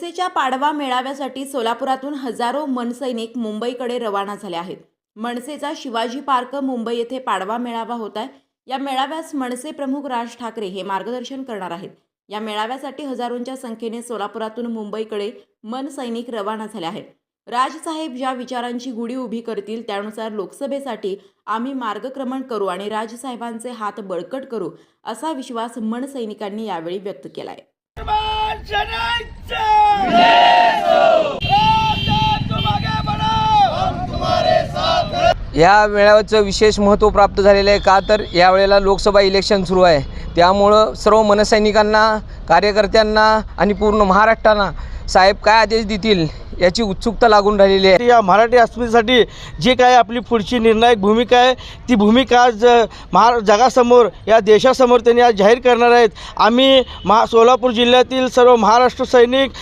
मनसेच्या पाडवा मेळाव्यासाठी सोलापुरातून हजारो मनसैनिक मुंबईकडे रवाना झाले आहेत। मनसेचा शिवाजी पार्क मुंबई येथे पाडवा मेळावा होत आहे। या मेळाव्यास मनसे प्रमुख राज ठाकरे हे मार्गदर्शन करणार आहेत। या मेळाव्यासाठी हजारोंच्या संख्येने सोलापुरातून मुंबईकडे मनसैनिक रवाना झाले आहेत। राजसाहेब ज्या विचारांची गुढी उभी करतील त्यानुसार लोकसभेसाठी आम्ही मार्गक्रमण करू आणि राजसाहेबांचे हात बळकट करू असा विश्वास मनसैनिकांनी यावेळी व्यक्त केला आहे। या मेळाव्याचं विशेष महत्त्व प्राप्त झालेलं आहे का तर यावेळेला लोकसभा इलेक्शन सुरू आहे। त्यामुळं सर्व मनसैनिकांना, कार्यकर्त्यांना आणि पूर्ण महाराष्ट्राला साहेब काय आदेश देतील याची उत्सुकता लागून राहिलेली आहे। या मराठी अस्मितेसाठी जी काय आपली पुढची निर्णायक भूमिका आहे ती भूमिका आज जगासमोर, या देशासमोर त्यांनी आज जाहीर करणार आहेत। आम्ही सोलापूर जिल्ह्यातील सर्व महाराष्ट्र सैनिक